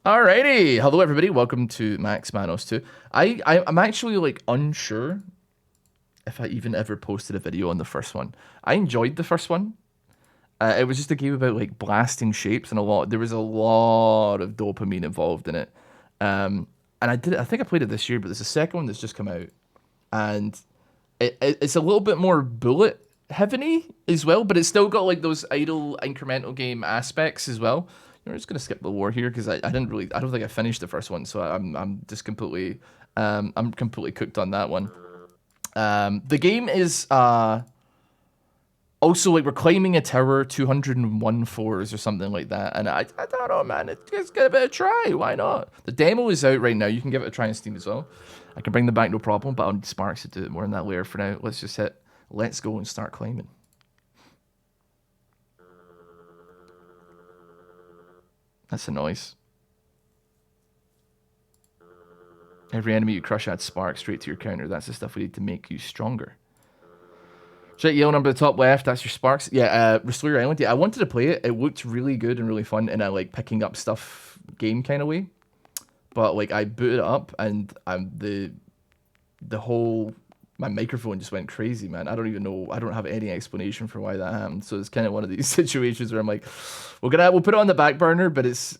Alrighty, hello everybody. Welcome to Manos 2. I'm actually like unsure if I even ever posted a video on the first one. I enjoyed the first one. It was just a game about like blasting shapes and a lot. There was a lot of dopamine involved in it. And I did. I think I played it this year, but there's a second one that's just come out, and it's a little bit more bullet heavy as well, but it's still got like those idle incremental game aspects as well. We're just gonna skip the war here because I didn't really I don't think I finished the first one, so I'm just completely I'm completely cooked on that one. The game is also like we're climbing a tower 201 floors or something like that, and I don't know, man. Just give it a try. Why not? The demo is out right now. You can give it a try on Steam as well. I can bring them back no problem, but I'll need Sparks to do it more in that layer for now. Let's just hit let's go and start climbing. That's a noise. Every enemy you crush adds sparks straight to your counter. That's the stuff we need to make you stronger. Check yellow number at the top left. That's your sparks. Yeah, Restore Your Island. Yeah, I wanted to play it. It looked really good and really fun in a like picking up stuff game kind of way. But like I booted it up and the whole my microphone just went crazy, man. I don't even know. I don't have any explanation for why that happened. So it's kind of one of these situations where I'm like, we'll put it on the back burner, but it's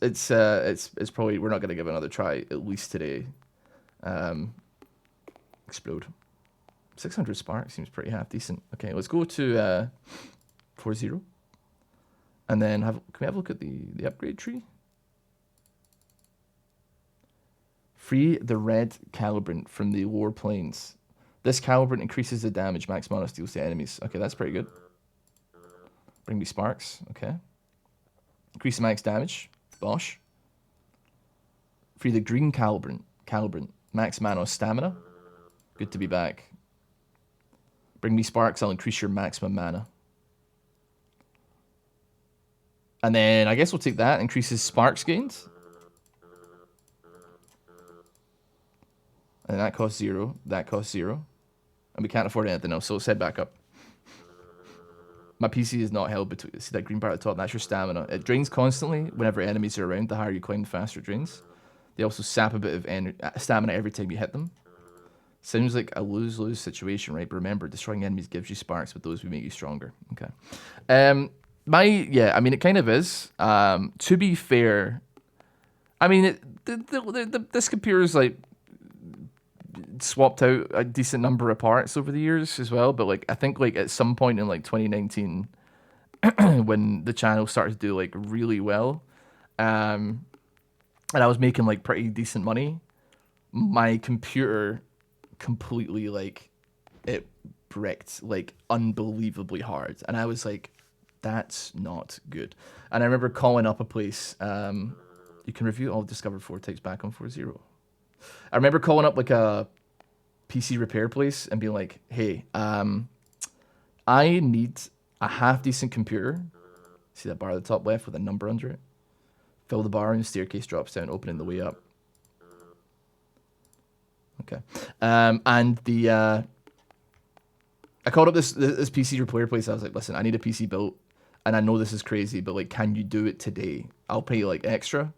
probably we're not gonna give it another try at least today. Explode. 600 sparks seems pretty half decent. Okay, let's go to 4-0, and then can we have a look at the upgrade tree? Free the red calibrant from the lower planes. This calibrant increases the damage max Manos deals to enemies. Okay, that's pretty good. Bring me sparks. Okay. Increase the max damage. Bosh. Free the green calibrant. Max Manos stamina. Good to be back. Bring me sparks. I'll increase your maximum mana. And then I guess we'll take that. Increases sparks gains. And that costs 0. That costs 0. And we can't afford anything else, so let's head back up. My PC is not held between. See that green part at the top? That's your stamina. It drains constantly whenever enemies are around. The higher you climb, the faster it drains. They also sap a bit of stamina every time you hit them. Sounds like a lose-lose situation, right? But remember, destroying enemies gives you sparks, but those will make you stronger. Okay. I mean, it kind of is. To be fair, I mean, this computer is like swapped out a decent number of parts over the years as well, but like I think like at some point in like 2019 when the channel started to do like really well, and I was making like pretty decent money, my computer completely like it bricked like unbelievably hard, and I was like, that's not good. And I remember calling up a place, you can review all discovered 4 types back on 4.0. I remember calling up like a PC repair place and being like, hey, I need a half decent computer. See that bar at the top left with a number under it? Fill the bar and the staircase drops down, opening the way up. Okay. And I called up this PC repair place. I was like, listen, I need a PC built, and I know this is crazy, but like, can you do it today? I'll pay like extra.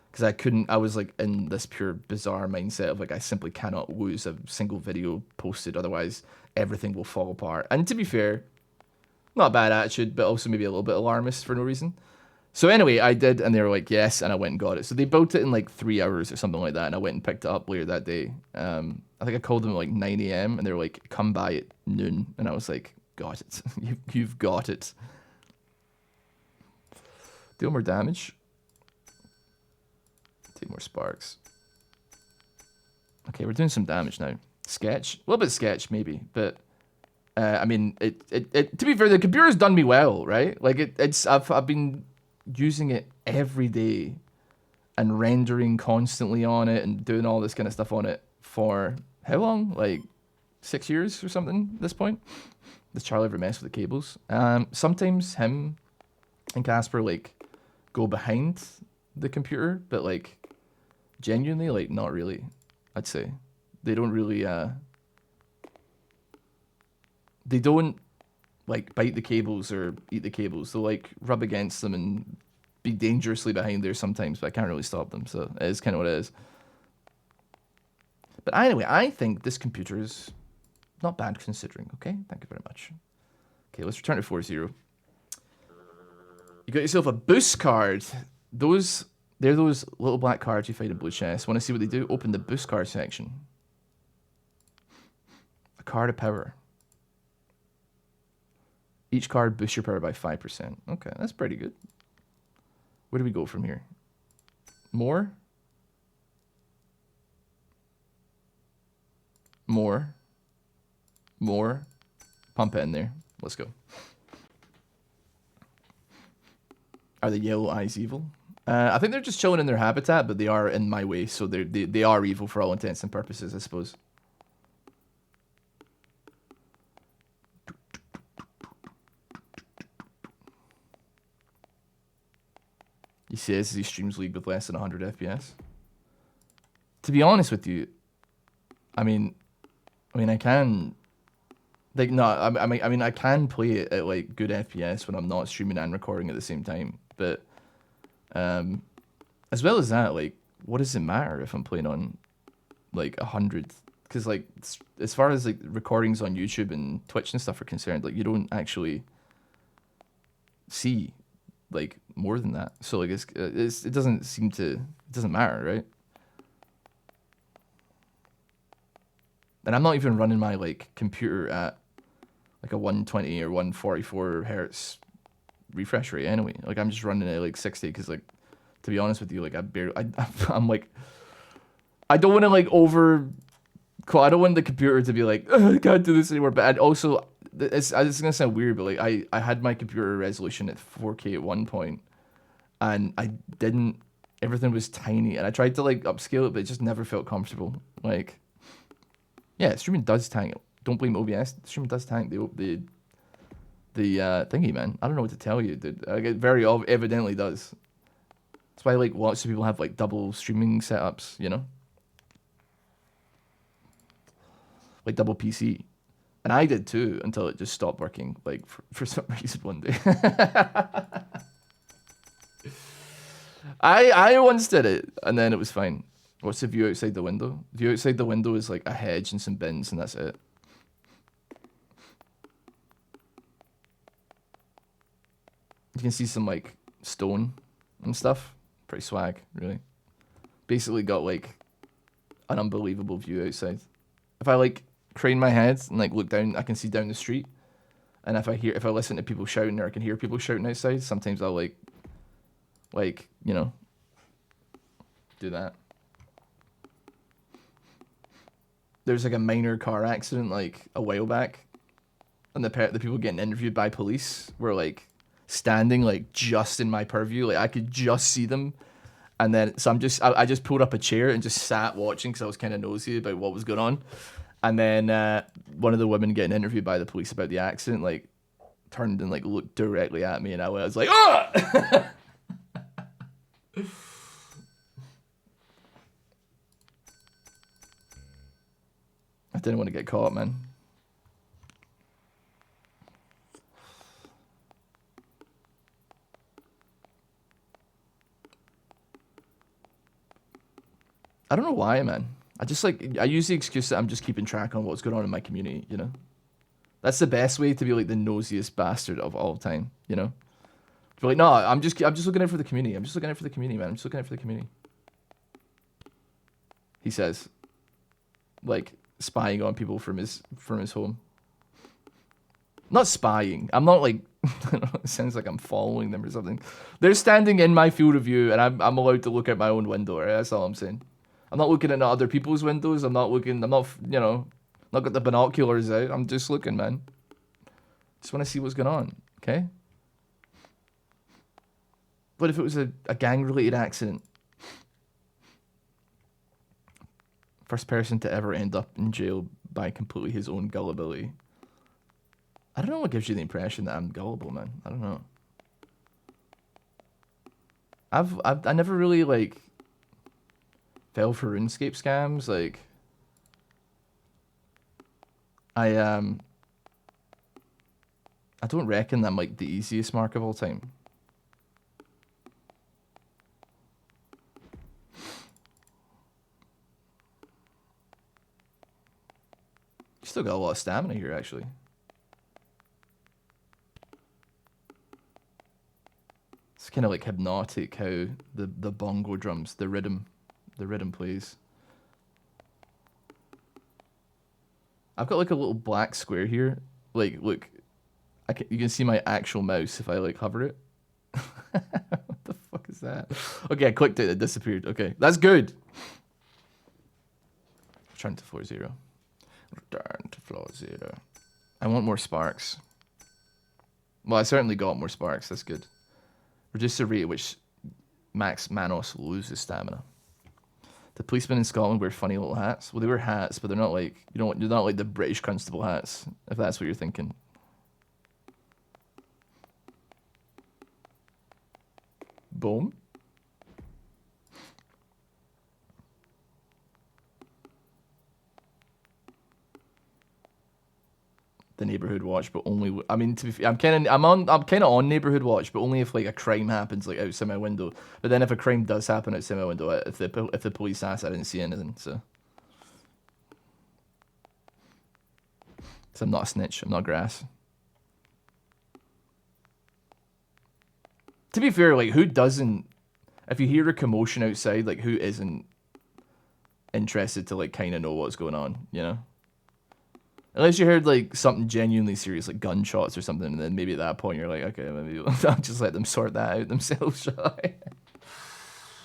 Because I was like in this pure bizarre mindset of like, I simply cannot lose a single video posted, otherwise everything will fall apart. And to be fair, not a bad attitude, but also maybe a little bit alarmist for no reason. So anyway, I did, and they were like, yes, and I went and got it. So they built it in like 3 hours or something like that, and I went and picked it up later that day. I think I called them at like 9 a.m., and they were like, come by at noon. And I was like, got it. You've got it. Deal more damage. Take more sparks. Okay, we're doing some damage now. Sketch, a little bit sketch maybe, but I mean, it. To be fair, the computer's done me well, right? Like I've been using it every day and rendering constantly on it and doing all this kind of stuff on it for how long? Like 6 years or something at this point. Does Charlie ever mess with the cables? Sometimes him and Casper like go behind the computer, but like genuinely, like not really. I'd say they don't really. They don't like bite the cables or eat the cables. They'll like rub against them and be dangerously behind there sometimes, but I can't really stop them. So it is kind of what it is. But anyway, I think this computer is not bad considering. Okay, thank you very much. Okay, let's return to 4-0. You got yourself a boost card. They're those little black cards you find in blue chests. Want to see what they do? Open the boost card section. A card of power. Each card boosts your power by 5%. Okay, that's pretty good. Where do we go from here? More? More. More. Pump it in there. Let's go. Are the yellow eyes evil? I think they're just chilling in their habitat, but they are in my way, so they are evil for all intents and purposes, I suppose. He says he streams League with less than 100 FPS. To be honest with you, I mean, I can, like, no, I mean, I can play it at like good FPS when I'm not streaming and recording at the same time. But, as well as that, like, what does it matter if I'm playing on like 100? Because like, as far as like recordings on YouTube and Twitch and stuff are concerned, like, you don't actually see like more than that. So like, it doesn't seem to, it doesn't matter, right? And I'm not even running my like computer at like a 120 or 144 hertz refresh rate anyway. Like, I'm just running it at like 60 because, like, to be honest with you, like, I'm like, I don't want to like I don't want the computer to be like, I can't do this anymore. But I'd also, it's gonna sound weird, but like, I had my computer resolution at 4K at one point, and everything was tiny, and I tried to like upscale it, but it just never felt comfortable. Like, yeah, streaming does tank. Don't blame OBS. Streaming does tank the thingy, man. I don't know what to tell you, dude. Like, it very evidently does. That's why like lots of people have like double streaming setups, you know, like double PC, and I did too until it just stopped working, like for some reason one day. I once did it, and then it was fine. What's the view outside the window? The view outside the window is like a hedge and some bins, and that's it. You can see some like stone and stuff. Pretty swag, really. Basically got like an unbelievable view outside. If I like crane my head and like look down, I can see down the street. And if I listen to people shouting, or I can hear people shouting outside, sometimes I'll like, you know, do that. There's like a minor car accident like a while back, and the people getting interviewed by police were like standing like just in my purview, like I could just see them. And then so I just pulled up a chair and just sat watching because I was kind of nosy about what was going on. And then one of the women getting interviewed by the police about the accident like turned and like looked directly at me, and I was like, oh! I didn't want to get caught, man. I don't know why, man. I use the excuse that I'm just keeping track on what's going on in my community, you know? That's the best way to be like the nosiest bastard of all time, you know? To be like, no, I'm just looking out for the community. I'm just looking out for the community, man. I'm just looking out for the community. He says, like, spying on people from his home. Not spying. I'm not like, it sounds like I'm following them or something. They're standing in my field of view, and I'm allowed to look out my own window, right? That's all I'm saying. I'm not looking at other people's windows. I'm not, you know, not got the binoculars out. I'm just looking, man. Just want to see what's going on, okay? What if it was a gang-related accident? First person to ever end up in jail by completely his own gullibility. I don't know what gives you the impression that I'm gullible, man. I don't know. I never really like fell for RuneScape scams. Like, I don't reckon I'm like the easiest mark of all time. Still got a lot of stamina here, actually. It's kind of like hypnotic how the bongo drums, the rhythm plays. I've got like a little black square here. Like, look, you can see my actual mouse if I like hover it. What the fuck is that? Okay, I clicked it, it disappeared. Okay, that's good. Return to floor 0. Return to floor 0. I want more sparks. Well, I certainly got more sparks. That's good. Reduce the rate at which Manos loses stamina. The policemen in Scotland wear funny little hats. Well, they wear hats, but they're not like, you know, they're not like the British constable hats, if that's what you're thinking. Boom. The neighborhood watch, but only. I mean, I'm kind of on neighborhood watch, but only if like a crime happens like outside my window. But then if a crime does happen outside my window, if the police ask, I didn't see anything. So I'm not a snitch. I'm not grass. To be fair, like who doesn't? If you hear a commotion outside, like who isn't interested to like kind of know what's going on, you know? Unless you heard like something genuinely serious, like gunshots or something, and then maybe at that point you're like, okay, maybe I'll just let them sort that out themselves, shall I?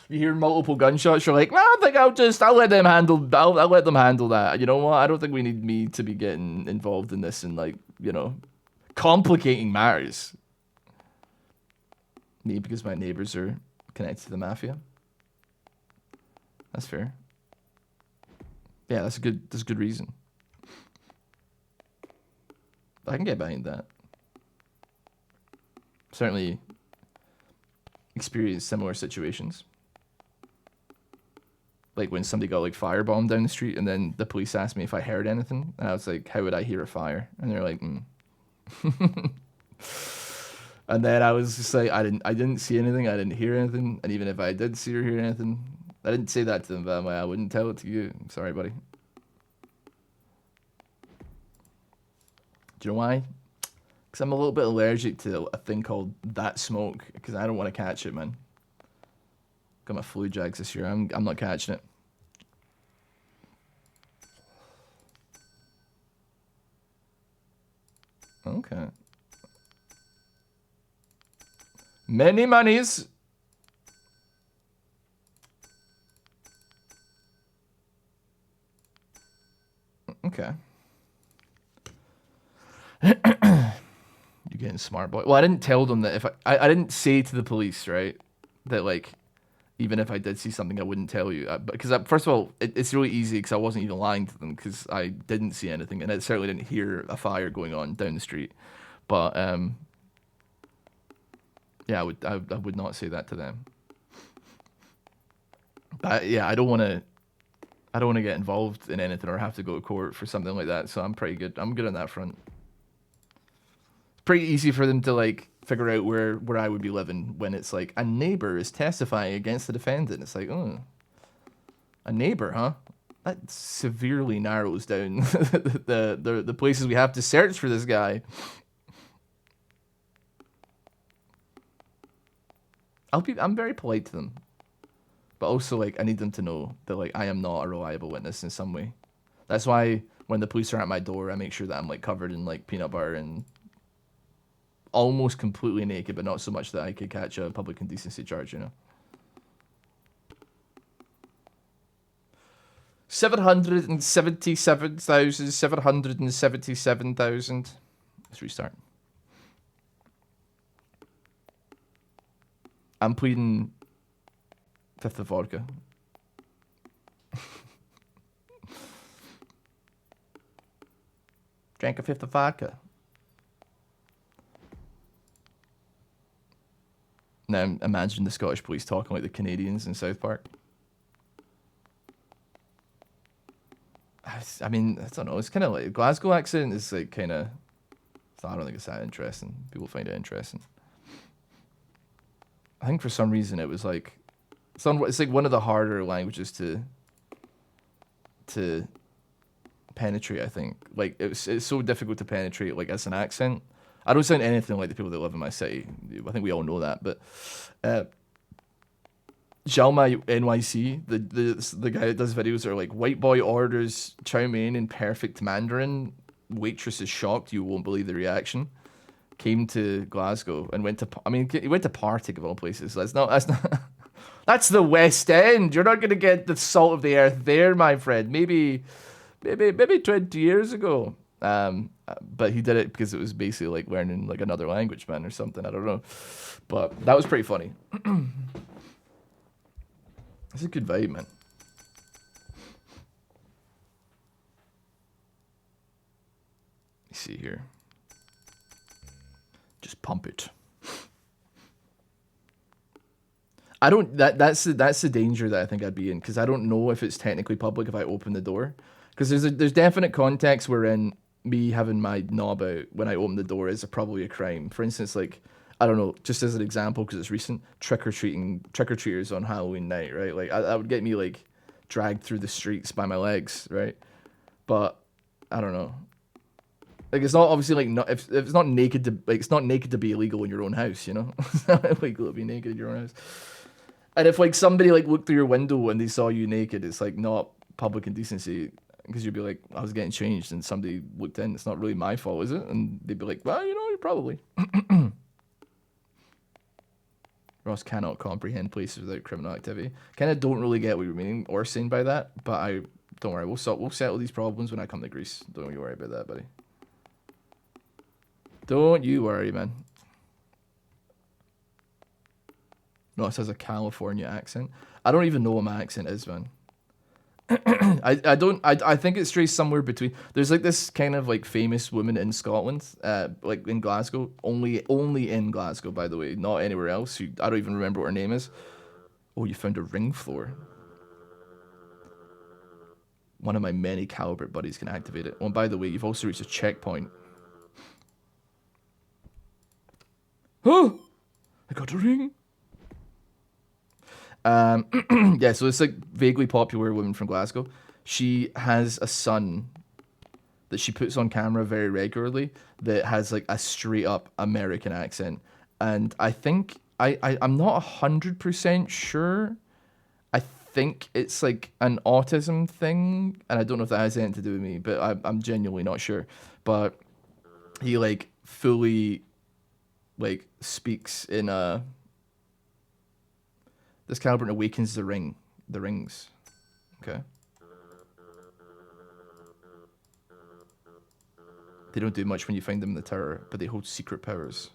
You hear multiple gunshots, you're like, well, I think I'll let them handle. I'll let them handle that. You know what? I don't think we need me to be getting involved in this and like, you know, complicating matters. Me because my neighbors are connected to the mafia. That's fair. Yeah, that's a good reason. I can get behind that. Certainly experienced similar situations. Like when somebody got like firebombed down the street and then the police asked me if I heard anything. And I was like, how would I hear a fire? And they're like, And then I was just like, I didn't see anything. I didn't hear anything. And even if I did see or hear anything, I didn't say that to them, but I wouldn't tell it to you. I'm sorry, buddy. Do you know why? Because I'm a little bit allergic to a thing called that smoke. Because I don't want to catch it, man. Got my flu jags this year. I'm not catching it. Okay. Many monies. Okay. You're getting smart, boy. Well, I didn't tell them that if I didn't say to the police, right, that like, even if I did see something, I wouldn't tell you. Because first of all, it's really easy because I wasn't even lying to them because I didn't see anything and I certainly didn't hear a fire going on down the street. But yeah, I would not say that to them. But yeah, I don't want to get involved in anything or have to go to court for something like that. So I'm pretty good. I'm good on that front. Pretty easy for them to like figure out where I would be living when it's like a neighbor is testifying against the defendant. It's like, oh, a neighbor, huh? That severely narrows down the places we have to search for this guy. I'm very polite to them, but also like I need them to know that like I am not a reliable witness in some way. That's why when the police are at my door, I make sure that I'm like covered in like peanut butter and almost completely naked, but not so much that I could catch a public indecency charge, you know. 777,777,000. Let's restart. I'm pleading fifth of vodka. Drank a fifth of vodka. Now imagine the Scottish police talking like the Canadians in South Park. I mean, I don't know. It's kind of like Glasgow accent is like kind of. I don't think it's that interesting. People find it interesting. I think for some reason it was like, it's like one of the harder languages to penetrate. I think like it's so difficult to penetrate like as an accent. I don't sound anything like the people that live in my city. I think we all know that. But Xiaoma NYC, the guy that does videos are like white boy orders chow mein in perfect Mandarin. Waitress is shocked. You won't believe the reaction. Came to Glasgow and went to. I mean, he went to Partick of all places. That's not. That's not. That's the West End. You're not gonna get the salt of the earth there, my friend. Maybe 20 years ago. But he did it because it was basically like learning like another language, man, or something. I don't know. But that was pretty funny. It's a good vibe, man. Let's see here. Just pump it. I don't. That's the danger that I think I'd be in, because I don't know if it's technically public if I open the door. Because there's definite context wherein me having my knob out when I open the door is probably a crime. For instance, like, I don't know, just as an example, because it's recent, trick-or-treaters on Halloween night, right? Like, that would get me, like, dragged through the streets by my legs, right? But, I don't know. Like, it's not obviously, like, not, if it's not naked to, like, it's not naked to be illegal in your own house, you know? It's not illegal to be naked in your own house. And if, like, somebody, like, looked through your window and they saw you naked, it's, like, not public indecency. Because you'd be like, I was getting changed and somebody looked in. It's not really my fault, is it? And they'd be like, well, you know, you're probably. Ross cannot comprehend places without criminal activity. Kind of don't really get what you're meaning or saying by that, but don't worry. We'll settle these problems when I come to Greece. Don't you worry about that, buddy. Don't you worry, man. Ross has a California accent. I don't even know what my accent is, man. I think it strays somewhere between. There's like this kind of like famous woman in Scotland, like in Glasgow, only in Glasgow, by the way, not anywhere else. I don't even remember what her name is. Oh, you found a ring floor. One of my many calibrate buddies can activate it. Oh, and by the way, you've also reached a checkpoint. Oh, I got a ring. Yeah, so it's like vaguely popular woman from Glasgow. She has a son that she puts on camera very regularly that has like a straight up American accent. And I think I'm not 100% sure. I think it's like an autism thing, and I don't know if that has anything to do with me, but I'm genuinely not sure. But he like fully like speaks in a. This calibrant awakens the rings. Okay. They don't do much when you find them in the tower, but they hold secret powers.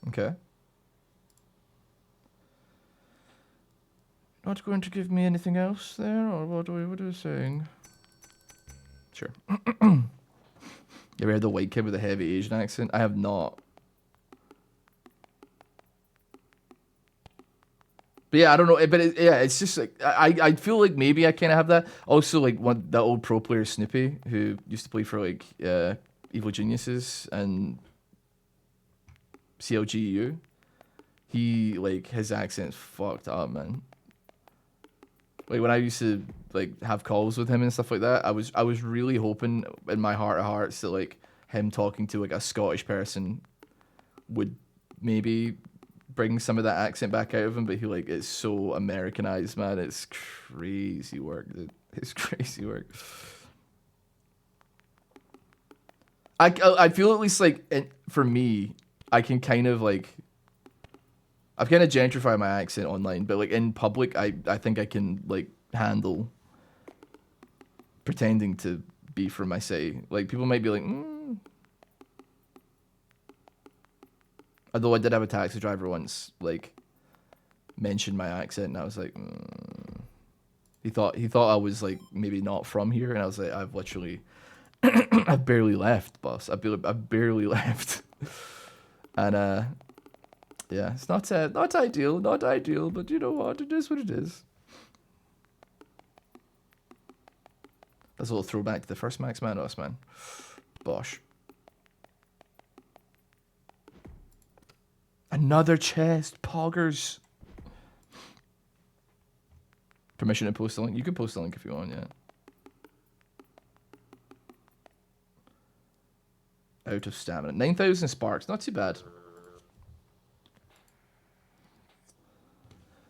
Okay. Not going to give me anything else there, or what are we saying? Sure. You ever heard the white kid with a heavy Asian accent? I have not. But yeah, I don't know. But it's just like I feel like maybe I kind of have that. Also, like that old pro player Snoopy who used to play for like Evil Geniuses and CLGU. He like his accent's fucked up, man. Like when I used to like have calls with him and stuff like that, I was really hoping in my heart of hearts that like him talking to like a Scottish person would maybe bring some of that accent back out of him, but he like it's so Americanized, man. It's crazy work, dude. It's crazy work. I feel at least like for me, I can kind of like I've kind of gentrified my accent online, but like in public, I think I can like handle pretending to be from my city. Like people might be like, Although I did have a taxi driver once like mention my accent, and I was like, he thought I was like maybe not from here, and I was like, I've literally, I've barely left, boss. I've barely left, and yeah, it's not ideal, but you know what? It is what it is. That's a little throwback to the first Max Manos, man. Bosh. Another chest, poggers. Permission to post a link? You can post a link if you want, yeah. Out of stamina. 9,000 sparks, not too bad.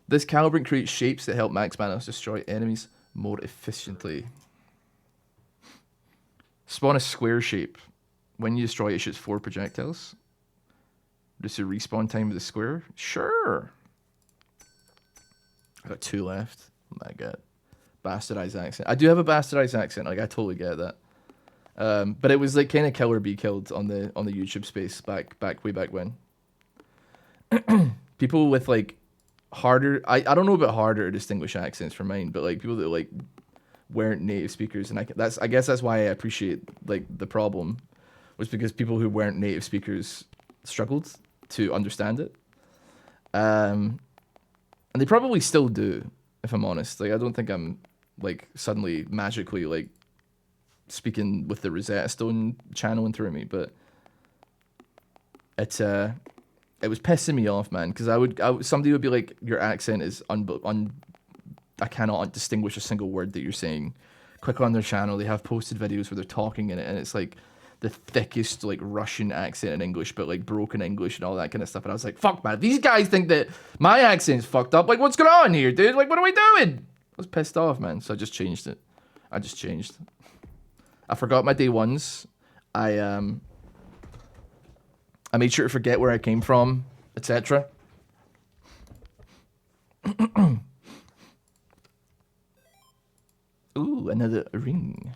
This calibrant creates shapes that help Max Manos destroy enemies more efficiently. Spawn a square shape. When you destroy it, it shoots 4 projectiles. Reduce the respawn time of the square. Sure. I got 2 left. Oh my god. Bastardized accent. I do have a bastardized accent. Like, I totally get that. But it was like kind of kill or be killed on the YouTube space way back when. People with like harder, I don't know about harder to distinguish accents from mine, but like people that like weren't native speakers, and I guess that's why I appreciate like the problem was because people who weren't native speakers struggled to understand it. And they probably still do, if I'm honest. Like, I don't think I'm like suddenly magically like speaking with the Rosetta Stone channeling through me, but it was pissing me off, man, because somebody would be like, your accent is I cannot distinguish a single word that you're saying. Click on their channel, they have posted videos where they're talking in it, and it's like the thickest like Russian accent in English, but like broken English and all that kind of stuff. And I was like, fuck, man, these guys think that my accent's fucked up. Like, what's going on here, dude? Like, what are we doing? I was pissed off, man, so I just changed it. I forgot my day ones. I made sure to forget where I came from, etc. Ooh, another ring.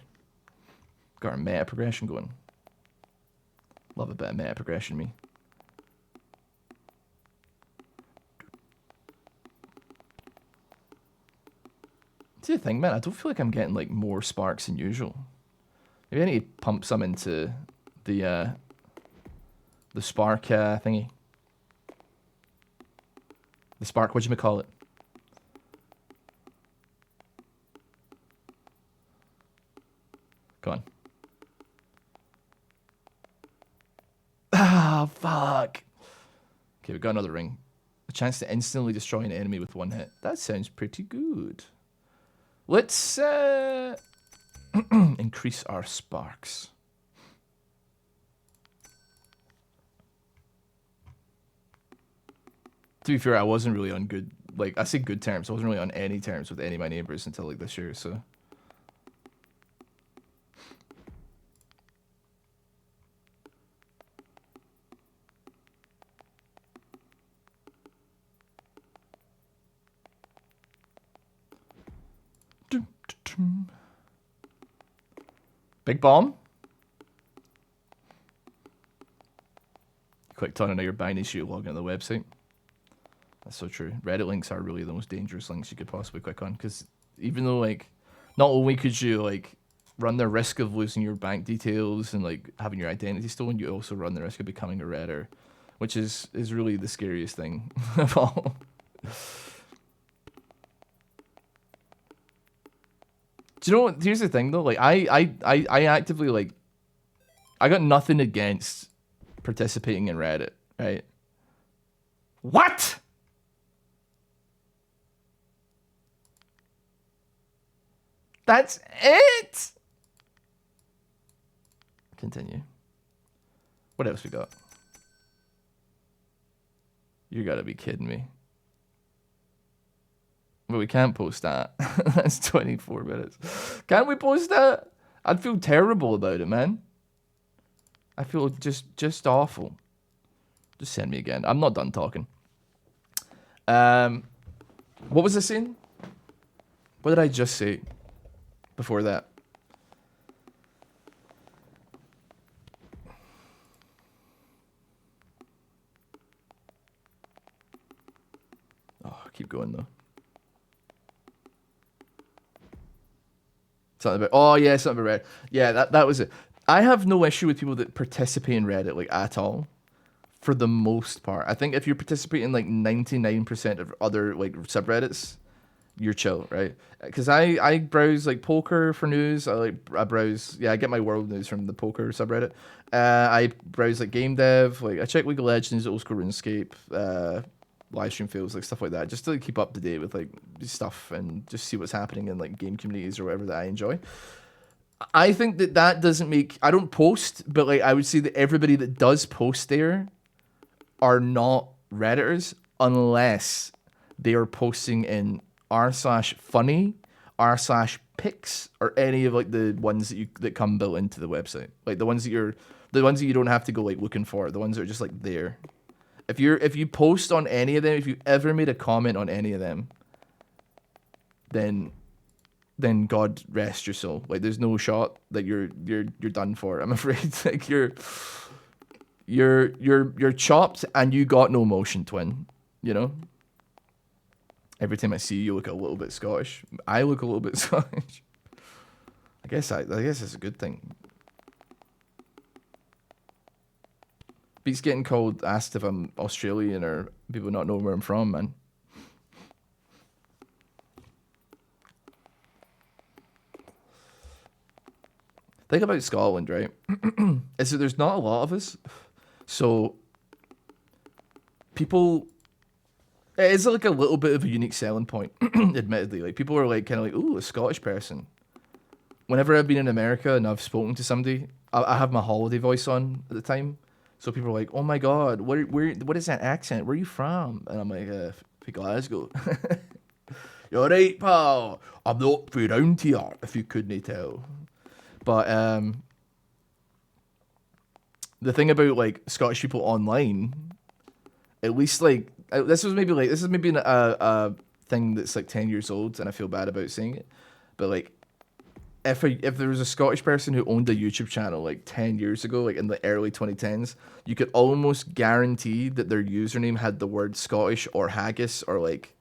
Got our meta progression going. Love a bit of meta progression, me. See the thing, man, I don't feel like I'm getting like more sparks than usual. Maybe I need to pump some into the spark thingy. The spark, whatchamacallit? Go on. Ah, fuck. Okay, we got another ring. A chance to instantly destroy an enemy with 1 hit. That sounds pretty good. Let's increase our sparks. To be fair, I wasn't really on good, like, I say good terms. I wasn't really on any terms with any of my neighbors until like this year, so. Big bomb. Clicked on another binary sheet login on the website. That's so true. Reddit links are really the most dangerous links you could possibly click on, because even though like not only could you like run the risk of losing your bank details and like having your identity stolen, you also run the risk of becoming a Redder, which is really the scariest thing of all. Do you know what? Here's the thing though. Like I actively like, I got nothing against participating in Reddit, right? What? That's it. Continue. What else we got? You gotta be kidding me. But we can't post that. That's 24 minutes. Can't we post that? I'd feel terrible about it, man. I feel just awful. Just send me again. I'm not done talking. What was I saying? What did I just say before that? Oh, keep going though. Something about, oh yeah, something about Reddit. Yeah, that was it. I have no issue with people that participate in Reddit like at all, for the most part. I think if you're participating like 99% of other like subreddits, you're chill, right? Because I browse like poker for news. I browse, yeah, I get my world news from the poker subreddit. I browse like game dev, like I check League of Legends, Old School RuneScape, live stream fails, like stuff like that, just to like, keep up to date with like stuff and just see what's happening in like game communities or whatever that I enjoy. I think that doesn't make, I don't post, but like I would say that everybody that does post there are not Redditors unless they are posting in r/funny, r/pics, or any of like the ones that come built into the website, like the ones that you don't have to go like looking for, the ones that are just like there. If you post on any of them, if you ever made a comment on any of them, then God rest your soul. Like there's no shot that you're done for. I'm afraid. Like you're chopped and you got no motion, twin. You know. Every time I see you, you look a little bit Scottish. I look a little bit Scottish. I guess it's a good thing. Beats getting asked if I'm Australian or people not know where I'm from, man. Thing about Scotland, right, is that there's not a lot of us. So people, it is like a little bit of a unique selling point, admittedly. Like people are like kind of like, ooh, a Scottish person. Whenever I've been in America and I've spoken to somebody, I have my holiday voice on at the time. So people are like, oh my God, what is that accent? Where are you from? And I'm like, Glasgow. You're right, pal. I'm not from around here, if you couldn't tell. But the thing about like Scottish people online, at least like this is maybe a thing that's like 10 years old, and I feel bad about saying it, but like if there was a Scottish person who owned a YouTube channel like 10 years ago, like in the early 2010s, you could almost guarantee that their username had the word Scottish or haggis or like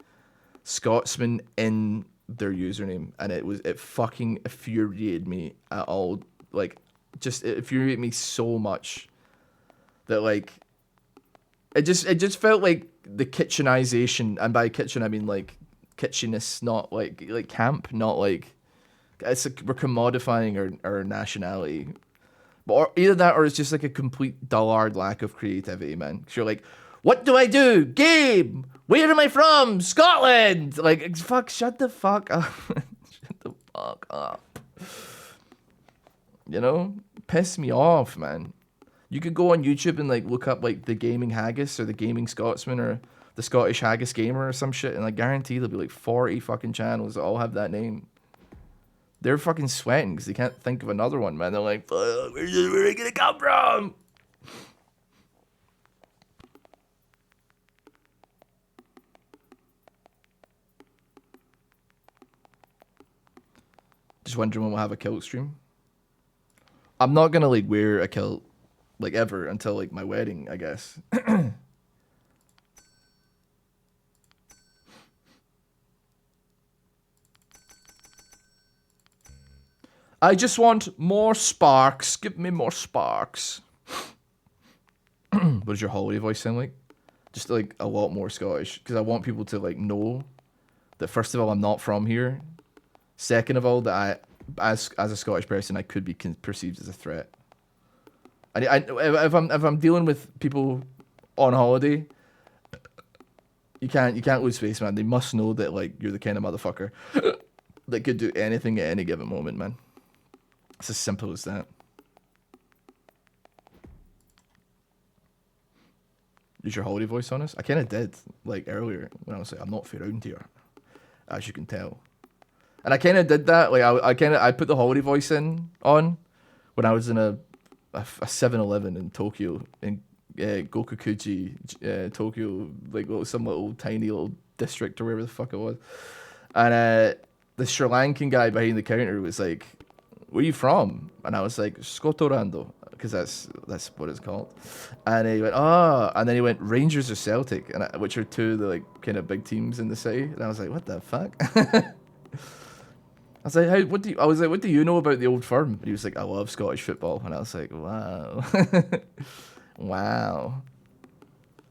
Scotsman in their username, and it fucking infuriated me at all. Like, just it infuriated me so much that like it just felt like the kitchenization, and by kitchen I mean like kitschiness, not like camp, not like it's like we're commodifying our nationality. But either that or it's just like a complete dullard lack of creativity, man. Because you're like, what do I do? Game! Where am I from? Scotland! Like, fuck, shut the fuck up. Shut the fuck up. You know? Piss me off, man. You could go on YouTube and like look up like the Gaming Haggis or the Gaming Scotsman or the Scottish Haggis Gamer or some shit, and I guarantee there'll be like 40 fucking channels that all have that name. They're fucking sweating because they can't think of another one, man. They're like, fuck, where's it gonna come from? Just wondering when we'll have a kilt stream. I'm not gonna like wear a kilt like ever until like my wedding, I guess. I just want more sparks. Give me more sparks. What does your holiday voice sound like? Just like a lot more Scottish, because I want people to like know that first of all I'm not from here. Second of all, that as a Scottish person I could be perceived as a threat. If I'm dealing with people on holiday, you can't lose face, man. They must know that like you're the kind of motherfucker that could do anything at any given moment, man. It's as simple as that. Use your holiday voice on us? I kind of did, like, earlier, when I was like, I'm not from around here, as you can tell. And I kind of did that, like, I put the holiday voice on when I was in a 7-Eleven in Tokyo, in Gokukuji, Tokyo, like, some little tiny little district or wherever the fuck it was. And the Sri Lankan guy behind the counter was like, where are you from? And I was like, Skotorando, because that's what it's called. And he went, and then he went, Rangers or Celtic, which are two of the like kind of big teams in the city. And I was like, what the fuck? I was like, what do you know about the Old Firm? And he was like, I love Scottish football. And I was like, wow. Wow.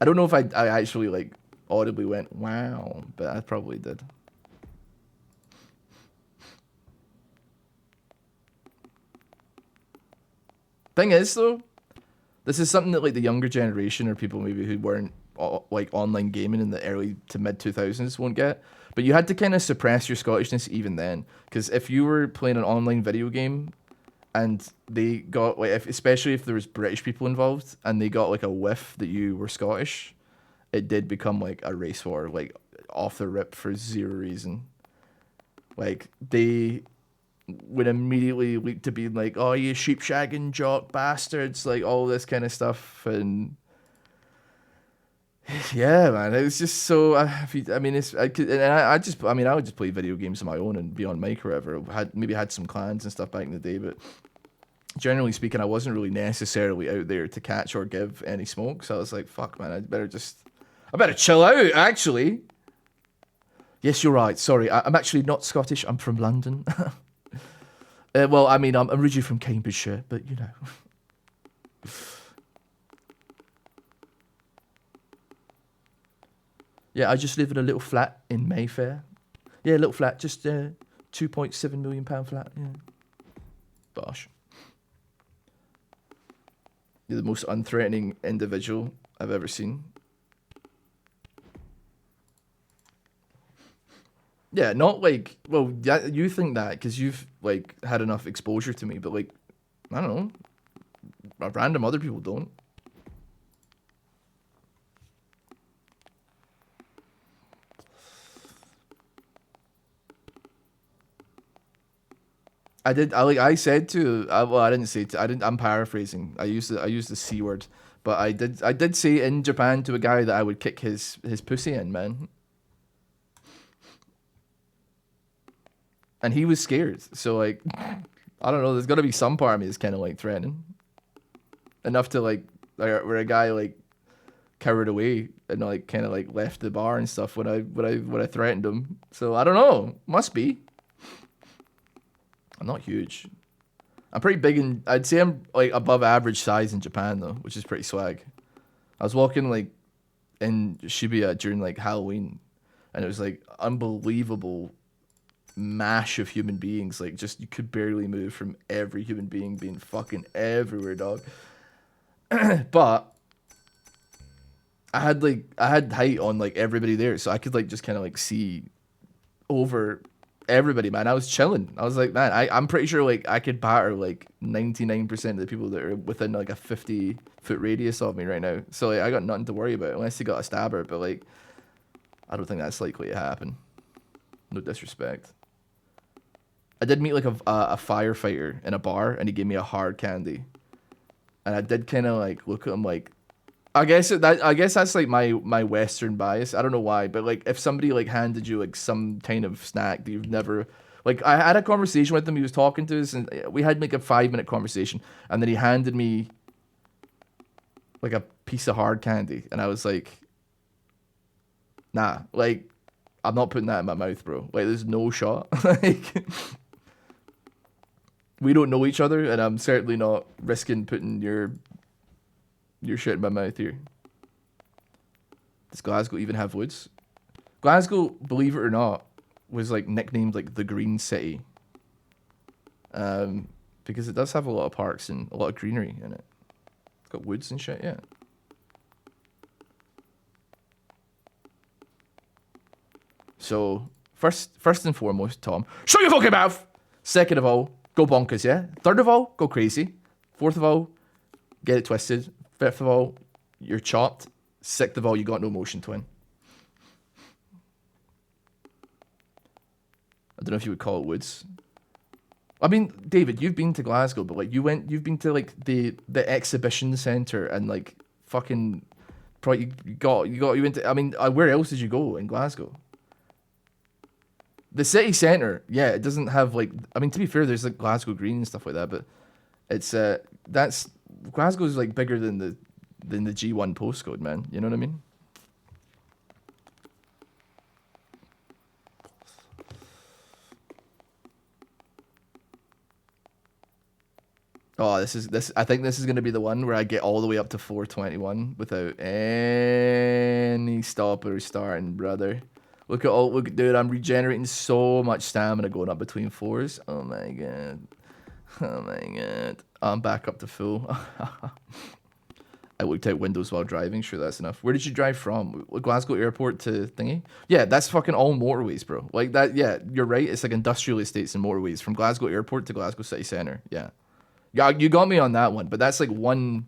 I don't know if I actually like audibly went, wow, but I probably did. Thing is, though, this is something that like the younger generation or people maybe who weren't like online gaming in the early to mid 2000s won't get. But you had to kind of suppress your Scottishness even then, because if you were playing an online video game and they got like, especially if there was British people involved and they got like a whiff that you were Scottish, it did become like a race war, like off the rip for zero reason. Like they would immediately leap to being like, "Oh, you sheep shagging jock bastards!" Like all this kind of stuff, and yeah, man, it was just so. I mean, it's I could, and I would just play video games on my own and be on mic or whatever. Had some clans and stuff back in the day, but generally speaking, I wasn't really necessarily out there to catch or give any smoke. So I was like, "Fuck, man, I better chill out." Actually, yes, you're right. Sorry, I'm actually not Scottish. I'm from London. Well, I mean, I'm originally from Cambridgeshire, but you know. Yeah, I just live in a little flat in Mayfair. Yeah, a little flat, just £2.7 million flat. Yeah, bosh. You're the most unthreatening individual I've ever seen. Yeah, not like, well, yeah, you think that because you've like had enough exposure to me, but like, I don't know, random other people don't. I did. I said to. Well, I didn't say. I didn't. I'm paraphrasing. I used the c word, but I did. I did say in Japan to a guy that I would kick his pussy in, man. And he was scared. So like, I don't know. There's got to be some part of me that's kind of like threatening, enough to like, where a guy like cowered away and like kind of like left the bar and stuff when I threatened him. So I don't know. Must be. I'm not huge. I'm pretty big in. I'd say I'm like above average size in Japan though, which is pretty swag. I was walking like in Shibuya during like Halloween, and it was like unbelievable mash of human beings. Like just you could barely move from every human being being fucking everywhere, dog. But I had height on like everybody there, so I could like just kind of like see over everybody, man. I was chilling. I was like, man, I'm pretty sure like I could batter like 99% of the people that are within like a 50-foot radius of me right now. So like I got nothing to worry about unless they got a stabber, but like I don't think that's likely to happen. No disrespect. I did meet like a firefighter in a bar and he gave me a hard candy. And I did kind of like look at him like, I guess that's like my Western bias. I don't know why, but like if somebody like handed you like some kind of snack that you've never, like I had a conversation with him. He was talking to us, and we had like a 5-minute conversation, and then he handed me like a piece of hard candy, and I was like, nah, like I'm not putting that in my mouth, bro. Like there's no shot. Like we don't know each other, and I'm certainly not risking putting your shit in my mouth here. Does Glasgow even have woods? Glasgow, believe it or not, was like nicknamed like the Green City. Because it does have a lot of parks and a lot of greenery in it. It's got woods and shit, yeah. So first and foremost, Tom, shut your fucking mouth. Second of all, go bonkers, yeah. Third of all, go crazy. Fourth of all, get it twisted. Fifth of all, you're chopped. Sixth of all, you got no motion, twin. I don't know if you would call it woods. I mean, David, you've been to Glasgow, but like you've been to like the exhibition centre and like fucking, probably you went to. I mean, where else did you go in Glasgow? The city centre, yeah, it doesn't have like. I mean, to be fair, there's like Glasgow Green and stuff like that, but it's that's. Glasgow's like bigger than the G1 postcode, man. You know what I mean? Oh, this. I think this is gonna be the one where I get all the way up to 421 without any stop or starting, brother. Look, dude. I'm regenerating so much stamina going up between fours. Oh my god. Oh my god. I'm back up to full. I looked out windows while driving. Sure, that's enough. Where did you drive from? Glasgow Airport to thingy? Yeah, that's fucking all motorways, bro. Like that. Yeah, you're right. It's like industrial estates and motorways from Glasgow Airport to Glasgow City Centre. Yeah, yeah, you got me on that one. But that's like one.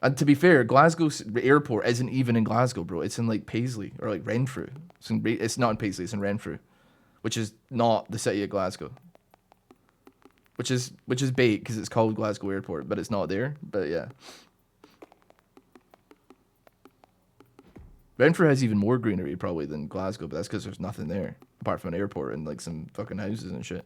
And to be fair, Glasgow Airport isn't even in Glasgow, bro. It's in like Paisley or like Renfrew. It's not in Paisley. It's in Renfrew, which is not the city of Glasgow. Which is bait because it's called Glasgow Airport, but it's not there. But yeah. Renfrew has even more greenery probably than Glasgow, but that's because there's nothing there apart from an airport and like some fucking houses and shit.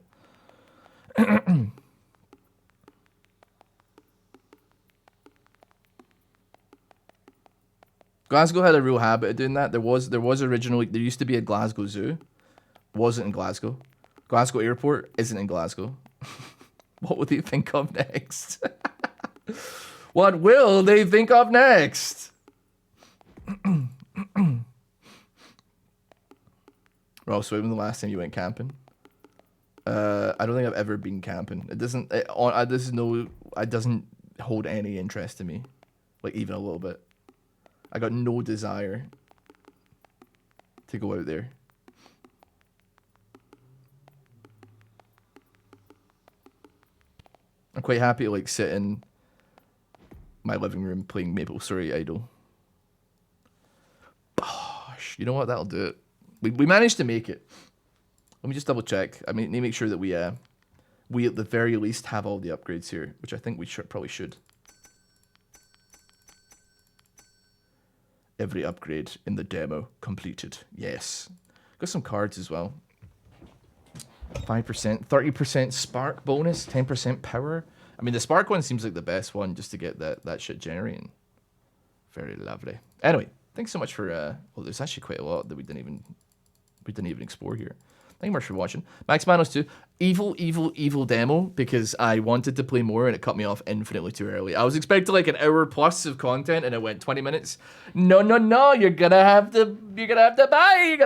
Glasgow had a real habit of doing that. There was originally there used to be a Glasgow Zoo, wasn't in Glasgow. Glasgow Airport isn't in Glasgow. What will they think of next? What will they think of next? Ross, when was the last time you went camping? I don't think I've ever been camping. It doesn't hold any interest to me, like even a little bit. I got no desire to go out there. I'm quite happy to like sit in my living room playing Maple Story Idol. Bosh, you know what? That'll do it. We managed to make it. Let me just double check. I mean, need to make sure that we at the very least have all the upgrades here, which I think we probably should. Every upgrade in the demo completed. Yes. Got some cards as well. 5%, 30% spark bonus, 10% power. I mean, the spark one seems like the best one just to get that shit generating. Very lovely. Anyway, thanks so much for well, there's actually quite a lot that we didn't even explore here. Thank you much for watching. Max Manos 2. Evil demo because I wanted to play more and it cut me off infinitely too early. I was expecting like an hour plus of content and it went 20 minutes. No, you're gonna have to buy.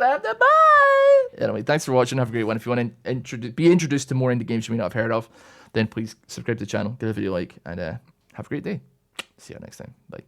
Anyway, thanks for watching. Have a great one. If you want to be introduced to more indie games you may not have heard of, then please subscribe to the channel, give a video a like, and have a great day. See you next time. Bye.